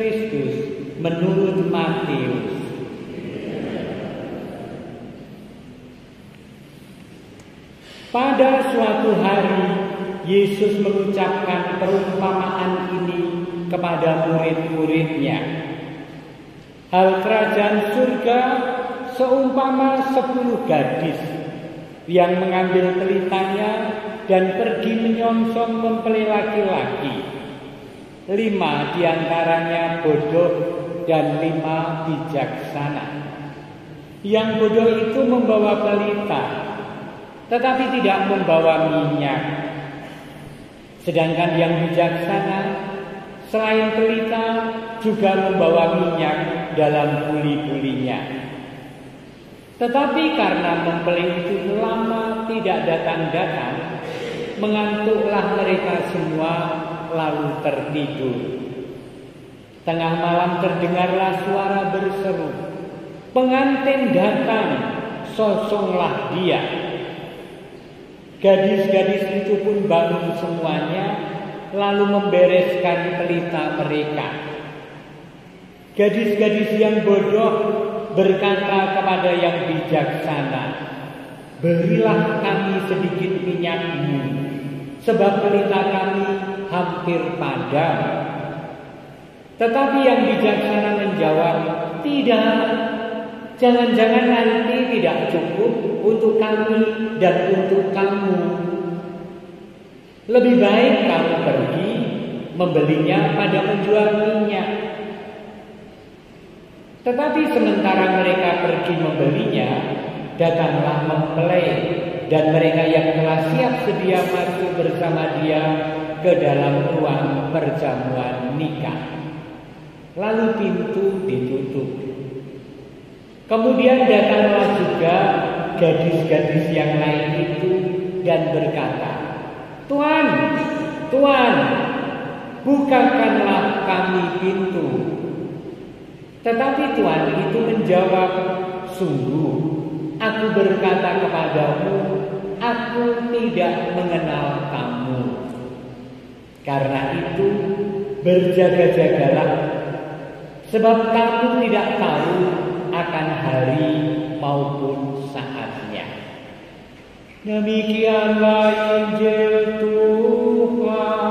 Kristus menurut Matius. Pada suatu hari Yesus mengucapkan perumpamaan ini kepada murid-muridnya. Hal kerajaan surga seumpama 10 gadis yang mengambil pelitanya dan pergi menyongsong mempelai laki-laki. 5 diantaranya bodoh dan 5 bijaksana. Yang bodoh itu membawa pelita, tetapi tidak membawa minyak. Sedangkan yang bijaksana selain pelita juga membawa minyak dalam buli-bulinya. Tetapi karena mempelai itu lama tidak datang-datang, mengantuklah mereka semua lalu tertidur. Tengah malam terdengarlah suara berseru, "Pengantin datang, sosonglah dia." Gadis-gadis itu pun bangun semuanya, lalu membereskan pelita mereka. Gadis-gadis yang bodoh berkata kepada yang bijaksana, "Berilah kami sedikit minyakmu, sebab pelita kami hampir padam." Tetapi yang bijaksana menjawab, "Tidak, jangan-jangan nanti tidak cukup untuk kami dan untuk kamu. Lebih baik kamu pergi membelinya pada penjual minyak." Tetapi sementara mereka pergi membelinya, datanglah mempelai, dan mereka yang telah siap sedia masuk bersama dia ke dalam ruang perjamuan nikah. Lalu pintu ditutup. Kemudian datanglah juga gadis-gadis yang lain itu dan berkata, "Tuan, Tuan, bukakanlah kami pintu." Tetapi Tuan itu menjawab, "Sungguh, aku berkata kepadamu, aku tidak mengenal kamu. Karena itu, berjaga-jagalah, sebab kamu tidak tahu akan hari maupun saatnya." Demikianlah Injil Tuhan.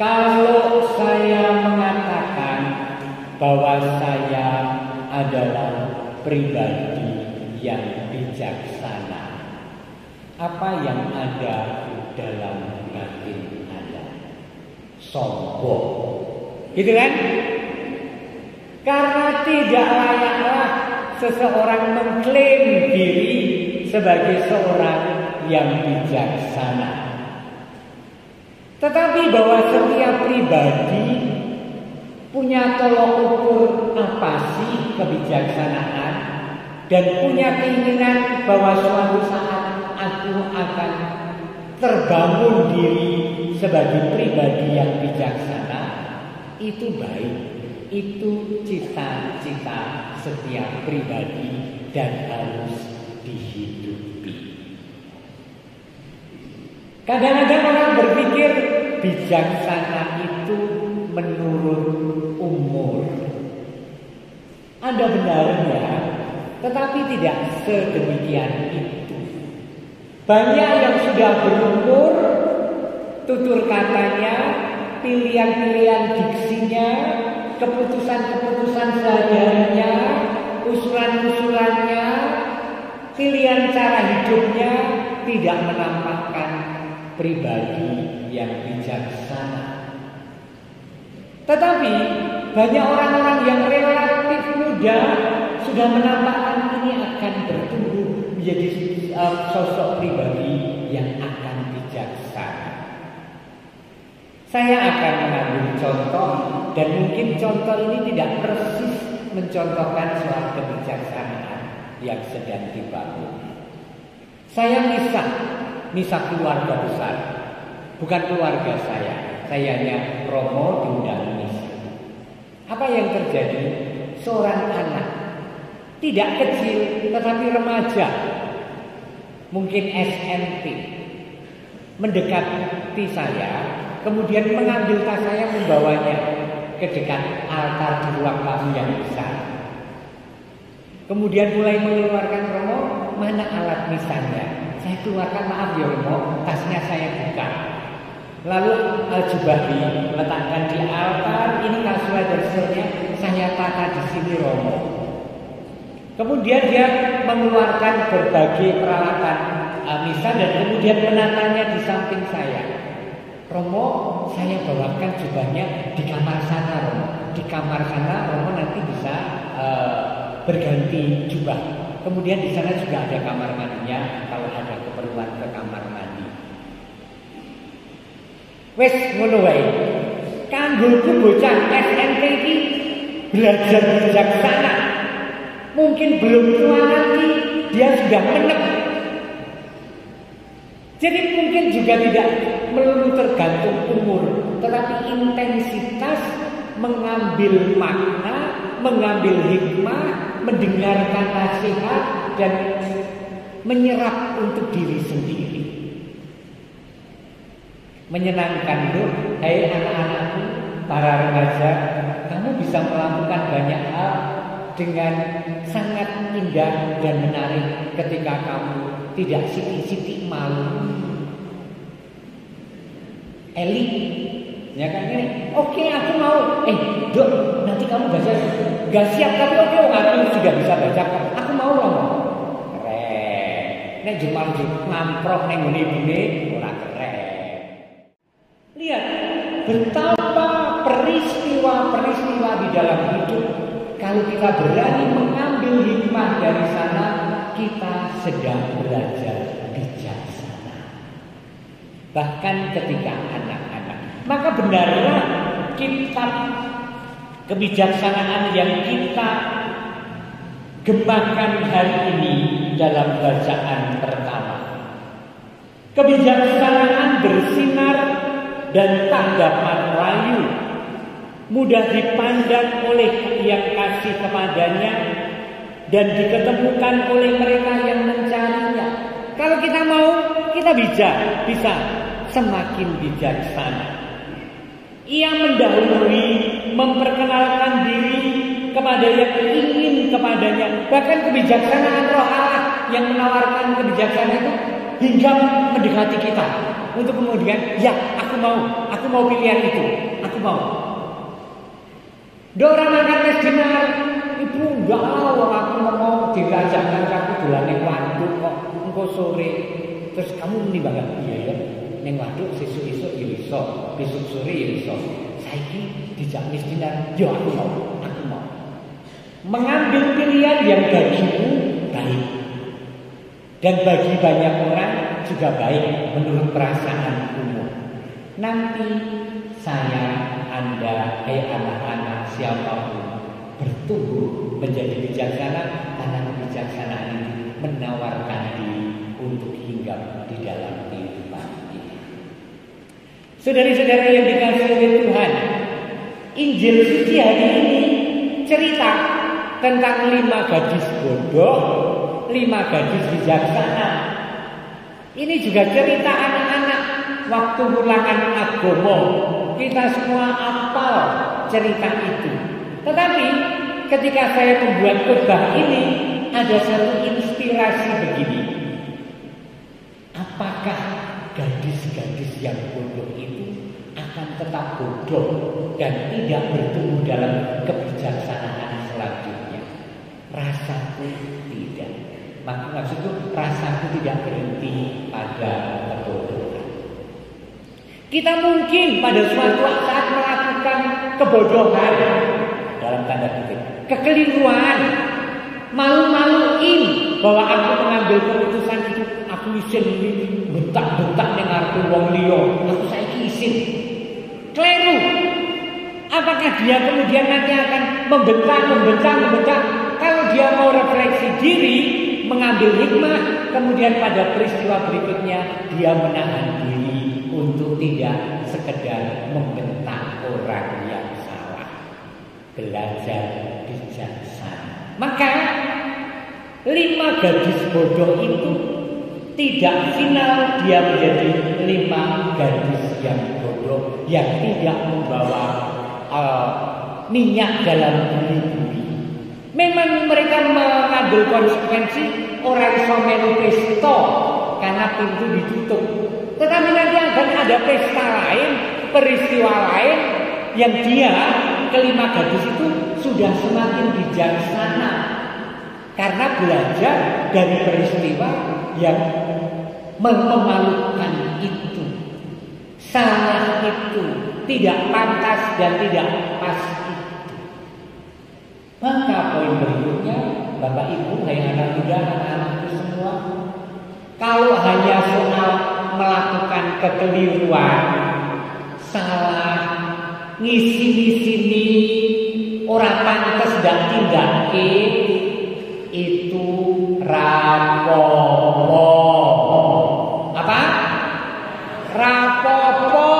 Kalau saya mengatakan bahwa saya adalah pribadi yang bijaksana, apa yang ada dalam batin Anda? Sombong, gitu kan? Karena tidak layaklah seseorang mengklaim diri sebagai seorang yang bijaksana. Tetapi bahwa setiap pribadi punya tolok ukur apa sih kebijaksanaan, dan punya keinginan bahwa suatu saat aku akan terbangun diri sebagai pribadi yang bijaksana, itu baik. Itu cita-cita setiap pribadi dan harus dihidupi. Kadang-kadang orang berpikir bijaksana itu menurut umur. Ada benarnya, tetapi tidak sedemikian itu. Banyak yang sudah berumur, tutur katanya, pilihan-pilihan diksinya, keputusan-keputusan sehari-harinya, usulan-usulannya, pilihan cara hidupnya tidak menampakkan pribadi yang bijaksana. Tetapi banyak orang-orang yang relatif muda sudah menampakkan ini akan bertumbuh menjadi sosok pribadi yang akan bijaksana. Saya akan mengambil contoh, dan mungkin contoh ini tidak persis mencontohkan soal kebijaksanaan yang sedang dibangun. Saya misah keluarga besar, bukan keluarga saya hanya promo diundang misa. Apa yang terjadi? Seorang anak, tidak kecil tetapi remaja, mungkin SMP, mendekati saya, kemudian mengambil tas saya, membawanya ke dekat altar di ruang tamu yang besar. Kemudian mulai mengeluarkan, Romo, mana alat misannya? Saya keluarkan, maaf ya Romo, tasnya saya buka. Lalu jubah diletakkan di altar, ini kasual dan seterusnya, saya tata di sini Romo. Kemudian dia mengeluarkan berbagai peralatan misa dan kemudian menatanya di samping saya. Romo, saya bawakan jubahnya di kamar sana Romo. Di kamar sana Romo nanti bisa berganti jubah. Kemudian di sana juga ada kamar mandinya kalau ada keperluan ke kamar mandi. Wes ngono wae. Kanggoku bocah SMP iki belajar bijaksana. Mungkin belum tua nanti dia sudah menek. Jadi mungkin juga tidak melulu tergantung umur, tetapi intensitas mengambil makna, mengambil hikmah, mendengarkan nasihat dan menyerap untuk diri sendiri. Menyenangkan loh, hai anak-anakku, para remaja, kamu bisa melakukan banyak hal dengan sangat indah dan menarik ketika kamu tidak sitik-sitik malu. Eli, ya kan ini, oke aku mau. Dok, nanti kamu gak siap tapi oke, aku sudah bisa baca. Aku mau loh. Keren. Nek jumal ngamprok neng bune ora keren. Lihat betapa peristiwa-peristiwa di dalam hidup. Kalau kita berani mengambil hikmah dari sana, kita sedang belajar bijaksana. Bahkan ketika anak-anak, maka benarlah kitab kebijaksanaan yang kita gembangkan hari ini dalam bacaan pertama. Kebijaksanaan bersinar dan tanggapan rayu, mudah dipandang oleh yang kasih kepadanya dan diketemukan oleh mereka yang mencarinya. Kalau kita mau, kita bisa semakin bijaksana. Ia mendahului, memperkenalkan diri kepada yang ingin kepadanya. Bahkan kebijaksanaan Roh Allah yang menawarkan kebijaksanaan itu hingga mendekati kita untuk kemudian, ya aku mau pilihan itu, aku mau. Dora makan dinar, ibu enggak aku mau dirajakan aku dolane waduk kok engko sore. Terus kamu muni banget, iya ya. Ning waduk sesuk-esuk ya iso, besok sore ya iso. Saiki dijak dinar, yo aku mau. Mengambil pilihan yang bagimu baik. Dan bagi banyak orang juga baik menurut perasaan umum. Nanti saya, Anda, anak-anak siapapun bertumbuh menjadi bijaksana karena kebijaksanaan ini menawarkan diri untuk hinggap di dalam kehidupan ini. Saudari-saudari yang dikasihi oleh Tuhan, Injil suci hari ini cerita tentang 5 gadis bodoh, 5 gadis bijaksana. Ini juga cerita anak-anak waktu ulangan agama. Kita semua hafal cerita itu. Tetapi ketika saya membuat khotbah ini, ada satu inspirasi begini. Apakah gadis-gadis yang bodoh itu akan tetap bodoh dan tidak bertumbuh dalam kebijaksanaan selanjutnya? Rasaku tidak. Maksudku rasaku tidak berhenti pada kebodohan. Kita mungkin pada suatu saat melakukan kebodohan dalam tanda kutip, kekeliruan, malu-maluin bahwa aku mengambil keputusan itu, aku isin bentak-bentak dengar wong liya, aku saiki isin. Kleru. Apakah dia kemudian nanti akan membentak? Kalau dia mau refleksi diri, mengambil hikmah, kemudian pada peristiwa berikutnya dia menahan diri untuk tidak sekedar membentak orang yang salah. belajar bijaksana. Maka 5 gadis bodoh itu tidak final dia menjadi 5 gadis yang bodoh yang tidak membawa minyak dalam bumi. Memang mereka mengambil konsekuensi orang iso melu pesta karena pintu ditutup. Tetapi nanti akan ada pesta lain, peristiwa lain yang dia kelima gadis itu sudah semakin bijaksana karena belajar dari peristiwa yang memalukan itu, salah itu, tidak pantas dan tidak pas itu. Maka poin berikutnya, Bapak Ibu, hai anak muda, anak-anakku semua, kalau hanya soal melakukan kekeliruan, salah, ngisi-ngisini, orang pantas dan tidak itu rapopo. Apa? Rapopo.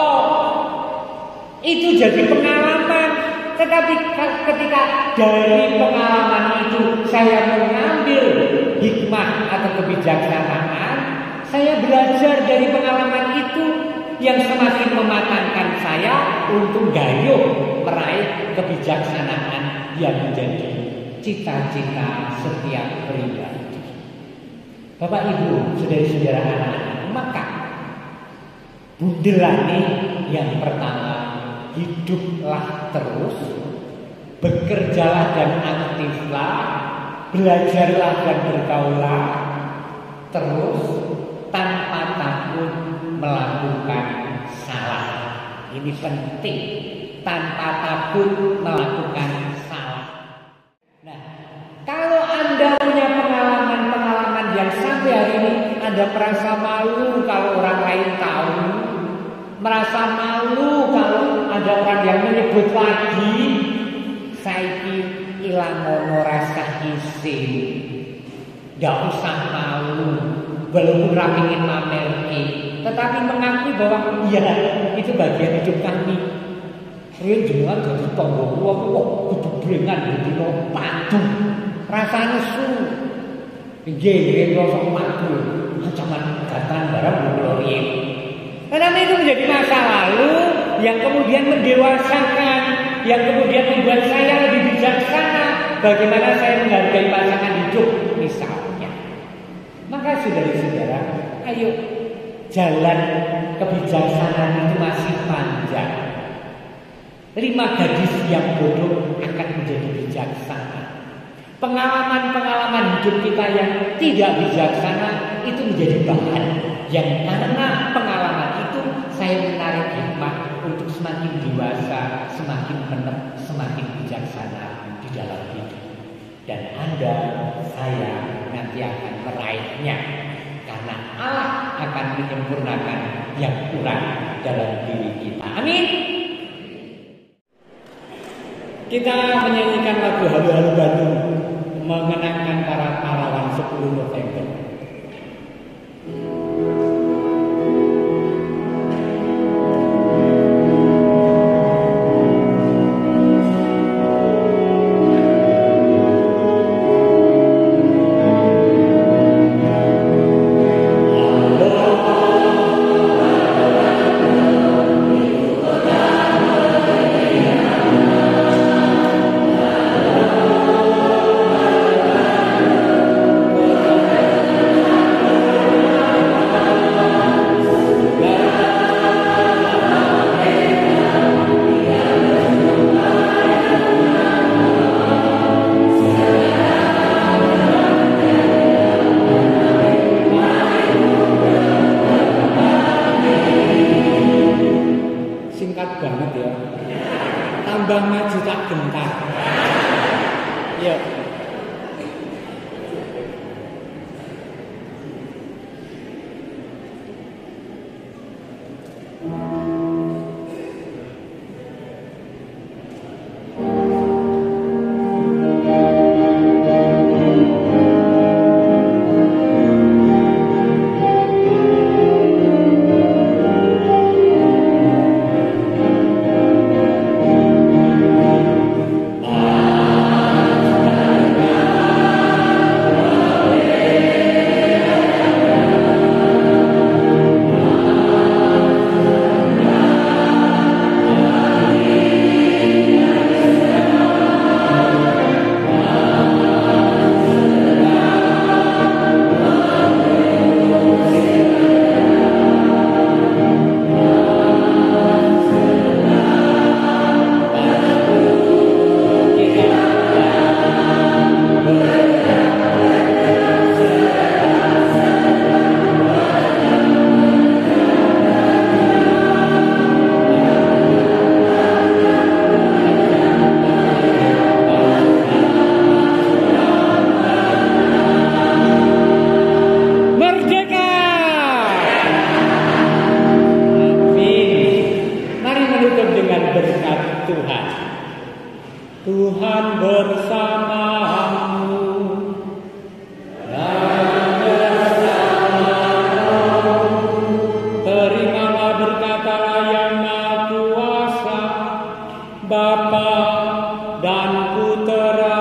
Itu jadi pengalaman. Tetapi ketika dari pengalaman itu saya mengambil hikmah atau kebijaksanaan, saya belajar dari pengalaman itu yang semakin mematangkan saya untuk gayuh meraih kebijaksanaan yang menjadi cita-cita setiap pribadi. Bapak Ibu, saudara-saudara anak-anak, maka bundelane yang pertama, hiduplah terus, bekerjalah dan aktiflah, belajarlah dan bergaulah terus tanpa takut melakukan salah. Ini penting, tanpa takut melakukan salah. Nah, kalau Anda punya pengalaman-pengalaman yang sampai hari ini Anda merasa malu kalau orang lain tahu, merasa malu kalau ada orang yang menyebut lagi, saiki ilang ngono rasa isin, nggak usah malu, walaupun rapingin mamerki, tetapi mengakui bahwa iya itu bagian hidup kami. Riyen jenengan dadi tangga kula kok kudu brengan dadi padu, rasane su. Nggih, rasa padu, ancaman gatan barang kula riyen. Karena itu menjadi masa lalu yang kemudian mendewasakan, yang kemudian membuat saya lebih bijaksana bagaimana saya menghargai pasangan hidup misalnya. Maka saudara-saudara, ayo jalan kebijaksanaan itu masih panjang. 5 gadis yang bodoh akan menjadi bijaksana. Pengalaman-pengalaman hidup kita yang tidak bijaksana itu menjadi bahan yang karena pengalaman itu saya menarik hikmah untuk semakin dewasa, semakin menep, semakin bijaksana di dalam hidup. Dan Anda, saya nanti akan meraihnya karena Allah akan menyempurnakan yang kurang dalam diri kita. Amin. Kita menyanyikan lagu Halu-Halu Bandung mengenangkan para pahlawan 10 November. Tuhan bersamamu. Terimalah berkat Allah yang Maha Kuasa, Bapa dan Putera